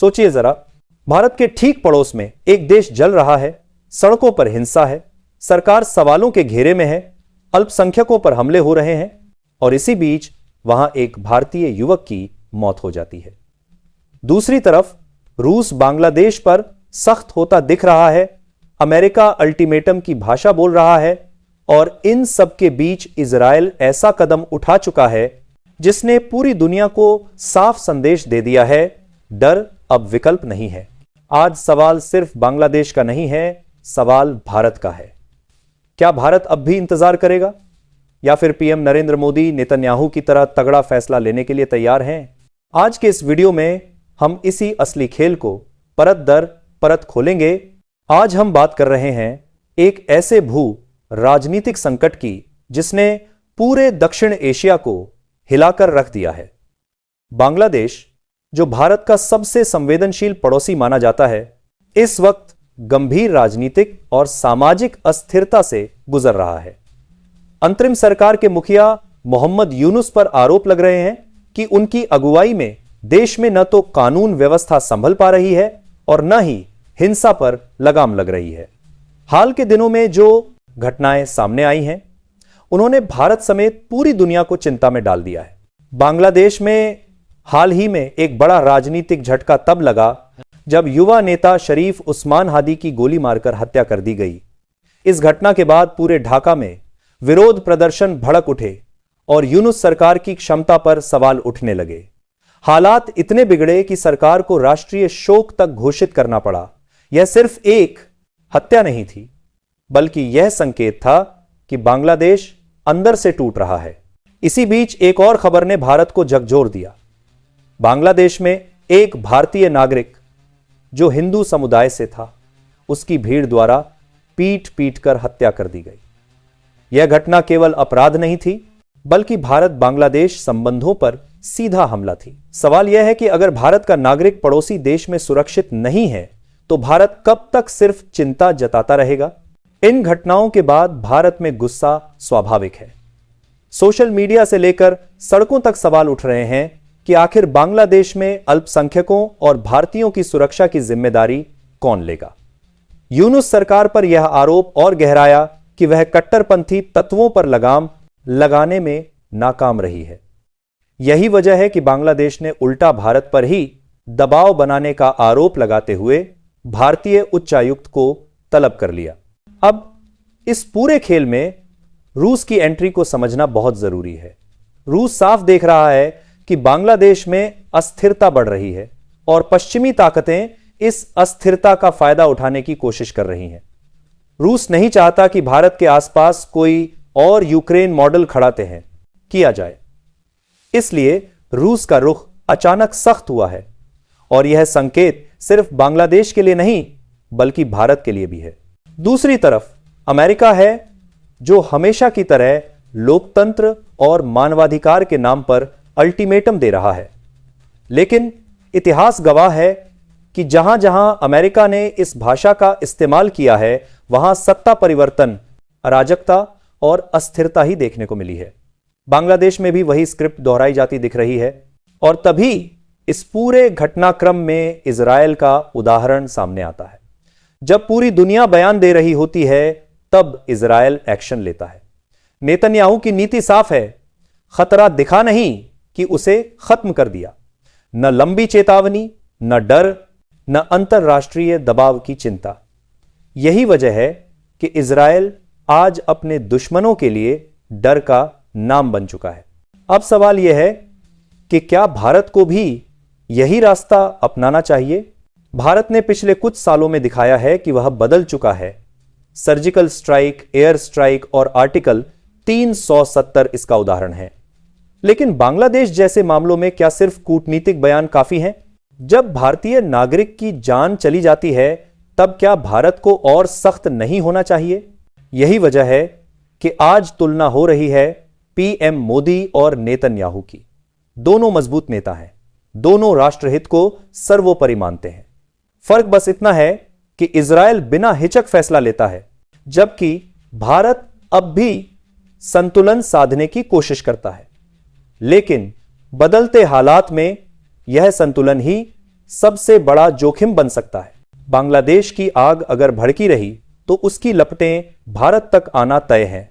सोचिए जरा, भारत के ठीक पड़ोस में एक देश जल रहा है, सड़कों पर हिंसा है, सरकार सवालों के घेरे में है, अल्पसंख्यकों पर हमले हो रहे हैं और इसी बीच वहां एक भारतीय युवक की मौत हो जाती है। दूसरी तरफ रूस बांग्लादेश पर सख्त होता दिख रहा है, अमेरिका अल्टीमेटम की भाषा बोल रहा है और इन सब के बीच इजरायल ऐसा कदम उठा चुका है जिसने पूरी दुनिया को साफ संदेश दे दिया है, डर अब विकल्प नहीं है। आज सवाल सिर्फ बांग्लादेश का नहीं है, सवाल भारत का है। क्या भारत अब भी इंतजार करेगा या फिर पीएम नरेंद्र मोदी नेतन्याहू की तरह तगड़ा फैसला लेने के लिए तैयार हैं? आज के इस वीडियो में हम इसी असली खेल को परत दर परत खोलेंगे। आज हम बात कर रहे हैं एक ऐसे भू राजनीतिक संकट की जिसने पूरे दक्षिण एशिया को हिलाकर रख दिया है। बांग्लादेश, जो भारत का सबसे संवेदनशील पड़ोसी माना जाता है, इस वक्त गंभीर राजनीतिक और सामाजिक अस्थिरता से गुजर रहा है। अंतरिम सरकार के मुखिया मोहम्मद यूनुस पर आरोप लग रहे हैं कि उनकी अगुवाई में देश में न तो कानून व्यवस्था संभल पा रही है और न ही हिंसा पर लगाम लग रही है। हाल के दिनों में जो घटनाएं सामने आई हैं, उन्होंने भारत समेत पूरी दुनिया को चिंता में डाल दिया है। बांग्लादेश में हाल ही में एक बड़ा राजनीतिक झटका तब लगा जब युवा नेता शरीफ उस्मान हादी की गोली मारकर हत्या कर दी गई। इस घटना के बाद पूरे ढाका में विरोध प्रदर्शन भड़क उठे और यूनुस सरकार की क्षमता पर सवाल उठने लगे। हालात इतने बिगड़े कि सरकार को राष्ट्रीय शोक तक घोषित करना पड़ा। यह सिर्फ एक हत्या नहीं थी, बल्कि यह संकेत था कि बांग्लादेश अंदर से टूट रहा है। इसी बीच एक और खबर ने भारत को झकझोर दिया। बांग्लादेश में एक भारतीय नागरिक जो हिंदू समुदाय से था, उसकी भीड़ द्वारा पीट पीट कर हत्या कर दी गई। यह घटना केवल अपराध नहीं थी, बल्कि भारत बांग्लादेश संबंधों पर सीधा हमला थी। सवाल यह है कि अगर भारत का नागरिक पड़ोसी देश में सुरक्षित नहीं है, तो भारत कब तक सिर्फ चिंता जताता रहेगा? इन घटनाओं के बाद भारत में गुस्सा स्वाभाविक है। सोशल मीडिया से लेकर सड़कों तक सवाल उठ रहे हैं कि आखिर बांग्लादेश में अल्पसंख्यकों और भारतीयों की सुरक्षा की जिम्मेदारी कौन लेगा? यूनुस सरकार पर यह आरोप और गहराया कि वह कट्टरपंथी तत्वों पर लगाम लगाने में नाकाम रही है। यही वजह है कि बांग्लादेश ने उल्टा भारत पर ही दबाव बनाने का आरोप लगाते हुए भारतीय उच्चायुक्त को तलब कर लिया। अब इस पूरे खेल में रूस की एंट्री को समझना बहुत जरूरी है। रूस साफ देख रहा है कि बांग्लादेश में अस्थिरता बढ़ रही है और पश्चिमी ताकतें इस अस्थिरता का फायदा उठाने की कोशिश कर रही हैं। रूस नहीं चाहता कि भारत के आसपास कोई और यूक्रेन मॉडल खड़ाते हैं किया जाए, इसलिए रूस का रुख अचानक सख्त हुआ है और यह संकेत सिर्फ बांग्लादेश के लिए नहीं, बल्कि भारत के लिए भी है। दूसरी तरफ अमेरिका है, जो हमेशा की तरह लोकतंत्र और मानवाधिकार के नाम पर अल्टीमेटम दे रहा है। लेकिन इतिहास गवाह है कि जहां जहां अमेरिका ने इस भाषा का इस्तेमाल किया है, वहां सत्ता परिवर्तन, अराजकता और अस्थिरता ही देखने को मिली है। बांग्लादेश में भी वही स्क्रिप्ट दोहराई जाती दिख रही है और तभी इस पूरे घटनाक्रम में इजरायल का उदाहरण सामने आता है। जब पूरी दुनिया बयान दे रही होती है, तब इजरायल एक्शन लेता है। नेतन्याहू की नीति साफ है, खतरा दिखा नहीं कि उसे खत्म कर दिया। न लंबी चेतावनी, न डर, न अंतरराष्ट्रीय दबाव की चिंता। यही वजह है कि इजरायल आज अपने दुश्मनों के लिए डर का नाम बन चुका है। अब सवाल यह है कि क्या भारत को भी यही रास्ता अपनाना चाहिए? भारत ने पिछले कुछ सालों में दिखाया है कि वह बदल चुका है। सर्जिकल स्ट्राइक, एयर स्ट्राइक और आर्टिकल 370 इसका उदाहरण है। लेकिन बांग्लादेश जैसे मामलों में क्या सिर्फ कूटनीतिक बयान काफी हैं? जब भारतीय नागरिक की जान चली जाती है, तब क्या भारत को और सख्त नहीं होना चाहिए? यही वजह है कि आज तुलना हो रही है पीएम मोदी और नेतन्याहू की। दोनों मजबूत नेता हैं, दोनों राष्ट्रहित को सर्वोपरि मानते हैं। फर्क बस इतना है कि इजरायल बिना हिचक फैसला लेता है, जबकि भारत अब भी संतुलन साधने की कोशिश करता है। लेकिन बदलते हालात में यह संतुलन ही सबसे बड़ा जोखिम बन सकता है। बांग्लादेश की आग अगर भड़की रही तो उसकी लपटें भारत तक आना तय है,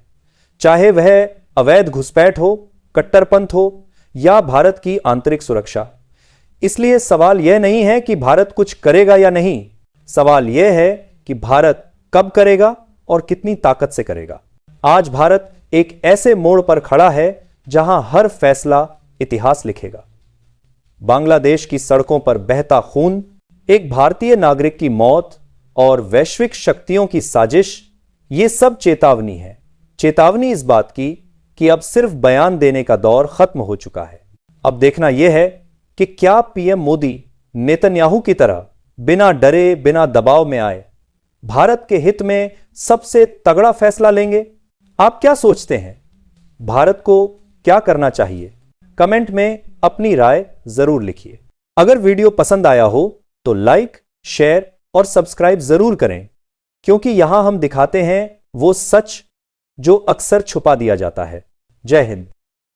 चाहे वह अवैध घुसपैठ हो, कट्टरपंथ हो या भारत की आंतरिक सुरक्षा। इसलिए सवाल यह नहीं है कि भारत कुछ करेगा या नहीं, सवाल यह है कि भारत कब करेगा और कितनी ताकत से करेगा। आज भारत एक ऐसे मोड़ पर खड़ा है जहां हर फैसला इतिहास लिखेगा। बांग्लादेश की सड़कों पर बहता खून, एक भारतीय नागरिक की मौत और वैश्विक शक्तियों की साजिश, ये सब चेतावनी है। चेतावनी इस बात की कि अब सिर्फ बयान देने का दौर खत्म हो चुका है। अब देखना यह है कि क्या पीएम मोदी नेतन्याहू की तरह बिना डरे, बिना दबाव में आए भारत के हित में सबसे तगड़ा फैसला लेंगे। आप क्या सोचते हैं? भारत को क्या करना चाहिए? कमेंट में अपनी राय जरूर लिखिए। अगर वीडियो पसंद आया हो तो लाइक, शेयर और सब्सक्राइब जरूर करें, क्योंकि यहां हम दिखाते हैं वो सच जो अक्सर छुपा दिया जाता है। जय हिंद।